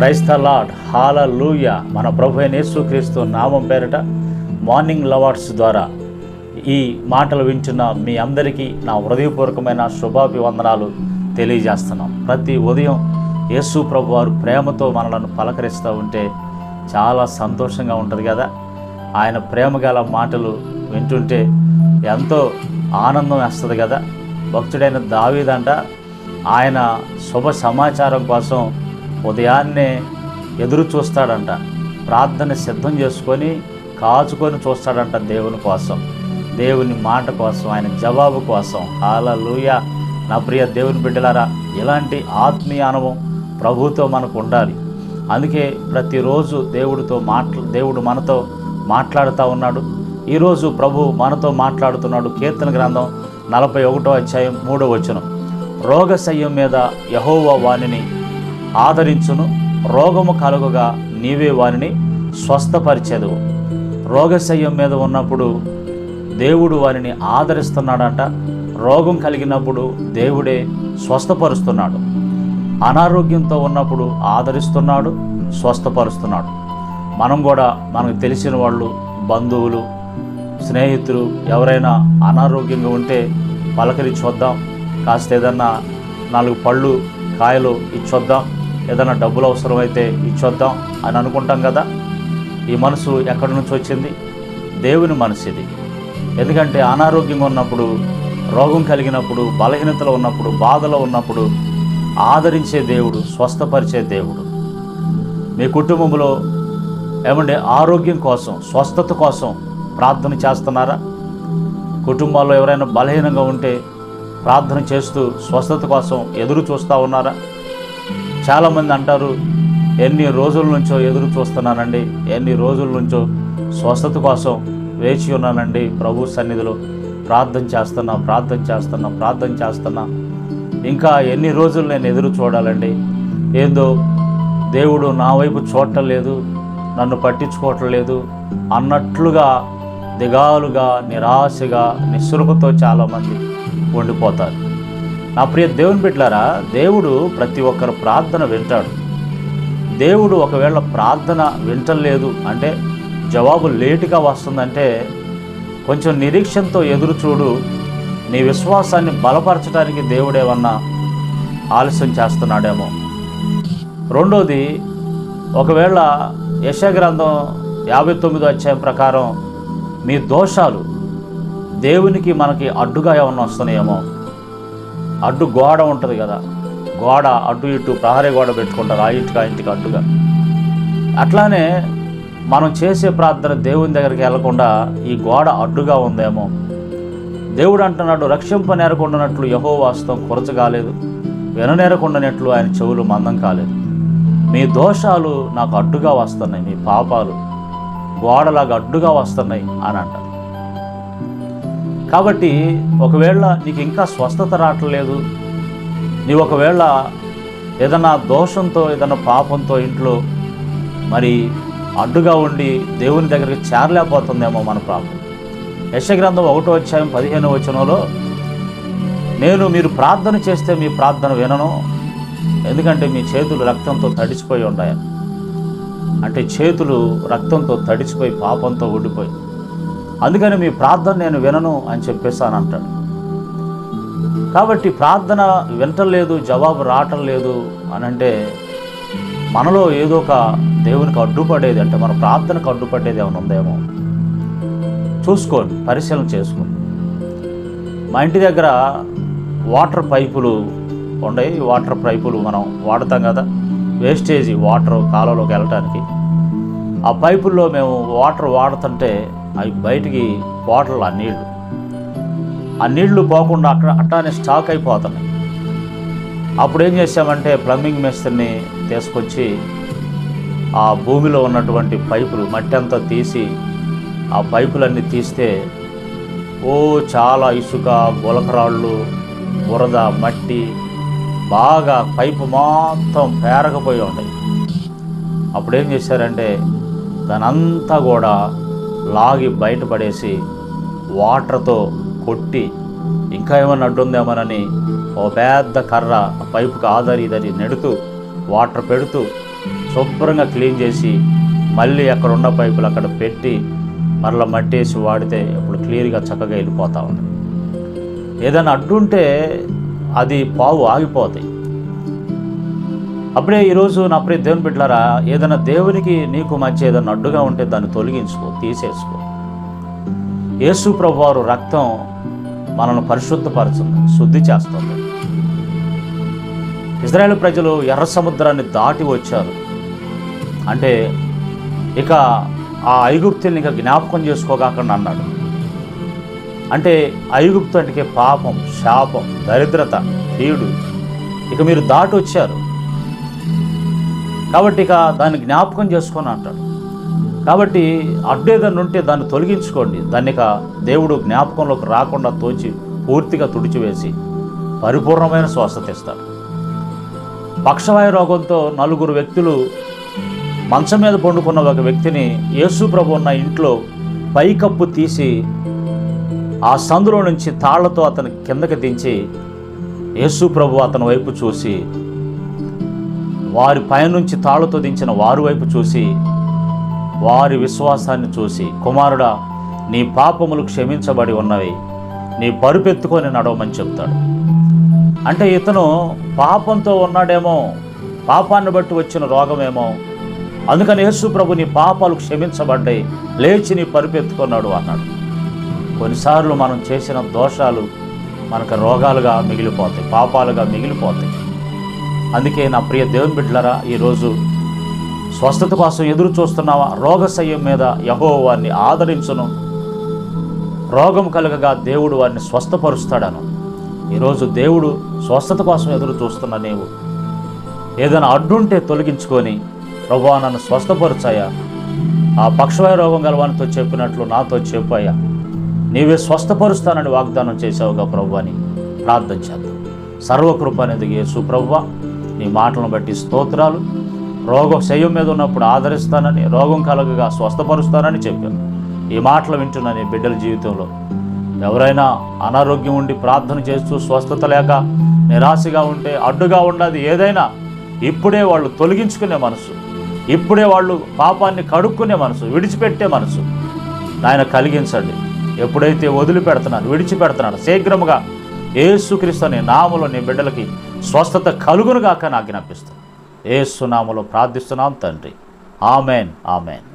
Praise the lord, హల్లెలూయా. మన ప్రభు అయిన యేసుక్రీస్తు నామం పేరిట మార్నింగ్ లవర్స్ ద్వారా ఈ మాటలు వింటున్న మీ అందరికీ నా హృదయపూర్వకమైన శుభాభివందనాలు తెలియజేస్తున్నాం. ప్రతి ఉదయం యేసు ప్రభు వారు ప్రేమతో మనలను పలకరిస్తూ ఉంటే చాలా సంతోషంగా ఉంటుంది కదా. ఆయన ప్రేమ గల మాటలు వింటుంటే ఎంతో ఆనందం వేస్తుంది కదా. భక్తుడైన దావీదంట ఆయన శుభ సమాచారం కోసం ఉదయాన్నే ఎదురు చూస్తాడంట, ప్రార్థన సిద్ధం చేసుకొని కాచుకొని చూస్తాడంట దేవుని కోసం, దేవుని మాట కోసం, ఆయన జవాబు కోసం. హల్లెలూయా. నా ప్రియ దేవుని బిడ్డలారా, ఇలాంటి ఆత్మీయ అనుభవం ప్రభుతో మనకు ఉండాలి. అందుకే ప్రతిరోజు దేవుడు మనతో మాట్లాడుతూ ఉన్నాడు. ఈరోజు ప్రభు మనతో మాట్లాడుతున్నాడు. కీర్తన గ్రంథం 41వ అధ్యాయం 3వ వచనం, రోగశయ్యం మీద యెహోవా వానిని ఆదరించును, రోగము కలుగుగా నీవే వానిని స్వస్థపరిచెదవు. రోగశయ్యం మీద ఉన్నప్పుడు దేవుడు వారిని ఆదరిస్తున్నాడంట. రోగం కలిగినప్పుడు దేవుడే స్వస్థపరుస్తున్నాడు. అనారోగ్యంతో ఉన్నప్పుడు ఆదరిస్తున్నాడు, స్వస్థపరుస్తున్నాడు. మనం కూడా మనకు తెలిసిన వాళ్ళు, బంధువులు, స్నేహితులు ఎవరైనా అనారోగ్యంగా ఉంటే పలకరించి చూద్దాం, కాస్త ఏదన్నా 4 పళ్ళు కాయలు ఇచ్చొద్దాం, ఏదైనా డబ్బులు అవసరమైతే ఇచ్చొద్దాం అని అనుకుంటాం కదా. ఈ మనసు ఎక్కడి నుంచి వచ్చింది? దేవుని మనసు ఇది. ఎందుకంటే అనారోగ్యంగా ఉన్నప్పుడు, రోగం కలిగినప్పుడు, బలహీనతలో ఉన్నప్పుడు, బాధలో ఉన్నప్పుడు ఆదరించే దేవుడు, స్వస్థపరిచే దేవుడు. మీ కుటుంబంలో ఏమంటే ఆరోగ్యం కోసం, స్వస్థత కోసం ప్రార్థన చేస్తున్నారా? కుటుంబాల్లో ఎవరైనా బలహీనంగా ఉంటే ప్రార్థన చేస్తూ స్వస్థత కోసం ఎదురు చూస్తూ ఉన్నారా? చాలామంది అంటారు, ఎన్ని రోజుల నుంచో ఎదురు చూస్తున్నానండి, ఎన్ని రోజుల నుంచో స్వస్థత కోసం వేచి ఉన్నానండి, ప్రభు సన్నిధిలో ప్రార్థన చేస్తున్నా, ఇంకా ఎన్ని రోజులు నేను ఎదురు చూడాలండి, ఏందో దేవుడు నా వైపు చూడటం లేదు, నన్ను పట్టించుకోవటం లేదు అన్నట్లుగా దిగాలుగా, నిరాశగా, నిస్సృహతో చాలామంది ఉండిపోతారు. నా ప్రియ దేవుని బిడ్డలారా, దేవుడు ప్రతి ఒక్కరు ప్రార్థన వింటాడు. దేవుడు ఒకవేళ ప్రార్థన వింటలేదు అంటే, జవాబు లేటుగా వస్తుందంటే కొంచెం నిరీక్షణతో ఎదురు చూడు. నీ విశ్వాసాన్ని బలపరచడానికి దేవుడేమన్నా ఆలస్యం చేస్తున్నాడేమో. రెండోది, ఒకవేళ యెషయా గ్రంథం 59వ అధ్యాయం ప్రకారం మీ దోషాలు దేవునికి మనకి అడ్డుగా ఏమన్నా వస్తున్నాయేమో. అడ్డు గోడ ఉంటుంది కదా, గోడ అటు ఇటు ప్రహరీ గోడ పెట్టుకుంటారు, ఆ ఇంటికి అడ్డుగా. అట్లానే మనం చేసే ప్రార్థన దేవుని దగ్గరికి వెళ్లకుండా ఈ గోడ అడ్డుగా ఉందేమో. దేవుడు అంటున్నాడు, రక్షింపనేరకుండానట్లు యెహోవా హస్తం కొరచగాలేదు, విననేరకుండానట్లు ఆయన చెవులు మందం కాలేదు. మీ దోషాలు నాకు అడ్డుగా వస్తున్నాయి, మీ పాపాలు గోడలాగా అడ్డుగా వస్తున్నాయి అని అంటారు. కాబట్టి ఒకవేళ నీకు ఇంకా స్వస్థత రావట్లేదు, నీవు ఒకవేళ ఏదైనా దోషంతో, ఏదైనా పాపంతో ఇంట్లో మరి అడ్డుగా ఉండి దేవుని దగ్గరికి చేరలేకపోతుందేమో మన ప్రాబ్లం. యెషయా గ్రంథం 1వ అధ్యాయం 15వ వచనంలో, మీరు ప్రార్థన చేస్తే మీ ప్రార్థన వినను, ఎందుకంటే మీ చేతులు రక్తంతో తడిచిపోయి ఉన్నాయి. అంటే చేతులు రక్తంతో తడిచిపోయి పాపంతో ఉండిపోయి, అందుకని మీ ప్రార్థన నేను వినను అని చెప్పేసాను అంటాడు. కాబట్టి ప్రార్థన వింటలేదు, జవాబు రావటం లేదు అని అంటే మనలో ఏదో ఒక దేవునికి అడ్డుపడేది, అంటే మన ప్రార్థనకు అడ్డుపడేది ఏమైనా ఉందేమో చూసుకోండి, పరిశీలన చేసుకోండి. మా ఇంటి దగ్గర వాటర్ పైపులు ఉన్నాయి. వాటర్ పైపులు మనం వాడతాం కదా, వేస్టేజీ వాటర్ కాలువలోకి వెళ్ళటానికి. ఆ పైపుల్లో మేము వాటర్ వాడుతుంటే అవి బయటికి పోటలు, ఆ నీళ్లు పోకుండా అట్లానే స్టాక్ అయిపోతున్నాయి. అప్పుడు ఏం చేసామంటే ప్లంబింగ్ మేస్త్రిని తీసుకొచ్చి ఆ భూమిలో ఉన్నటువంటి పైపులు మట్టి అంతా తీసి ఆ పైపులన్నీ తీస్తే చాలా ఇసుక, గులకరాళ్ళు, బురద, మట్టి బాగా పైపు మొత్తం పేరకపోయి ఉంటాయి. అప్పుడు ఏం చేశారంటే దాని అంతా కూడా లాగి బయటపడేసి వాటర్తో కొట్టి, ఇంకా ఏమైనా అడ్డుందేమోనని ఓ పెద్ద కర్ర పైపుకి ఆదరి నెడుతూ వాటర్ పెడుతూ శుభ్రంగా క్లీన్ చేసి మళ్ళీ అక్కడ ఉన్న పైపులు అక్కడ పెట్టి మరలా మట్టేసి వాడితే ఇప్పుడు క్లియర్గా చక్కగా వెళ్ళిపోతూ ఉంది. ఏదైనా అడ్డుంటే అది పావు ఆగిపోతాయి. అప్పుడే ఈరోజు నా ప్రియ దేవుని బిడ్డలారా, ఏదైనా దేవునికి నీకు మధ్య ఏదైనా అడ్డుగా ఉంటే దాన్ని తొలగించుకో, తీసేసుకో. యేసు ప్రభువారు రక్తం మనల్ని పరిశుద్ధపరుస్తుంది, శుద్ధి చేస్తుంది. ఇజ్రాయేల్ ప్రజలు ఎర్ర సముద్రాన్ని దాటి వచ్చారు అంటే ఇక ఆ ఐగుప్తుల్ని ఇక జ్ఞాపకం చేసుకోగాకుండా అన్నాడు. అంటే ఐగుప్తు అంటే పాపం, శాపం, దరిద్రత, కీడు, ఇక మీరు దాటి వచ్చారు కాబట్టి ఇక దాన్ని జ్ఞాపకం చేసుకొని అంటాడు. కాబట్టి అడ్డేదన్ని ఉంటే దాన్ని తొలగించుకోండి. దాన్ని ఇక దేవుడు జ్ఞాపకంలోకి రాకుండా తోచి పూర్తిగా తుడిచివేసి పరిపూర్ణమైన స్వస్థత ఇస్తాడు. పక్షవాయు రోగంతో 4 వ్యక్తులు మంచం మీద పండుకున్న ఒక వ్యక్తిని యేసు ప్రభు ఉన్న ఇంట్లో పైకప్పు తీసి ఆ సందులో నుంచి తాళ్లతో అతని కిందకి దించి యేసు ప్రభు అతని వైపు చూసి, వారి పైనుంచి తాళ్లతో దించిన వారి వైపు చూసి, వారి విశ్వాసాన్ని చూసి, కుమారుడా, నీ పాపములు క్షమించబడి ఉన్నవి, నీ పరుపెత్తుకొని నడవమని చెప్తాడు. అంటే ఇతను పాపంతో ఉన్నాడేమో, పాపాన్ని బట్టి వచ్చిన రోగమేమో, అందుకని యేసు ప్రభు నీ పాపాలు క్షమించబడ్డాయి, లేచి నీ పరుపెత్తుకున్నాడు అన్నాడు. కొన్నిసార్లు మనం చేసిన దోషాలు మనకు రోగాలుగా మిగిలిపోతాయి, పాపాలుగా మిగిలిపోతాయి. అందుకే నా ప్రియ దేవుని బిడ్డలారా, ఈరోజు స్వస్థత కోసం ఎదురు చూస్తున్నావా? రోగశయ్యం మీద యెహోవా వారిని ఆదరించును, రోగం కలగగా దేవుడు వారిని స్వస్థపరుస్తాడను. ఈరోజు దేవుడు స్వస్థత కోసం ఎదురు చూస్తున్న నీవు ఏదైనా అడ్డుంటే తొలగించుకొని, ప్రభువా నన్ను స్వస్థపరుచాయా, ఆ పక్షవాయు రోగం గలవానితో చెప్పినట్లు నాతో చెప్పాయా, నీవే స్వస్థపరుస్తానని వాగ్దానం చేశావుగా ప్రభు అని ప్రార్థన చేద్దాం. సర్వకృప అనేది యేసు ప్రభువా, నీ మాటలను బట్టి స్తోత్రాలు. రోగం శయ్యం మీద ఉన్నప్పుడు ఆదరిస్తానని, రోగం కలగగా స్వస్థపరుస్తానని చెప్పాను. ఈ మాటలు వింటున్న నీ బిడ్డల జీవితంలో ఎవరైనా అనారోగ్యం ఉండి ప్రార్థన చేస్తూ స్వస్థత లేక నిరాశగా ఉంటే, అడ్డుగా ఉన్నది ఏదైనా ఇప్పుడే వాళ్ళు తొలగించుకునే మనసు, ఇప్పుడే వాళ్ళు పాపాన్ని కడుక్కునే మనసు, విడిచిపెట్టే మనసు నాయన కలిగించండి. ఎప్పుడైతే వదిలిపెడుతున్నాడు, విడిచిపెడుతున్నాడు, శీఘ్రముగా యేసుక్రీస్తు అనే నామములో నీ బిడ్డలకి స్వస్థత కలుగునుగాక నాకు జ్ఞాపిస్తాను. యేసు నామములో ప్రార్థిస్తున్నాం తండ్రి. Amen, amen.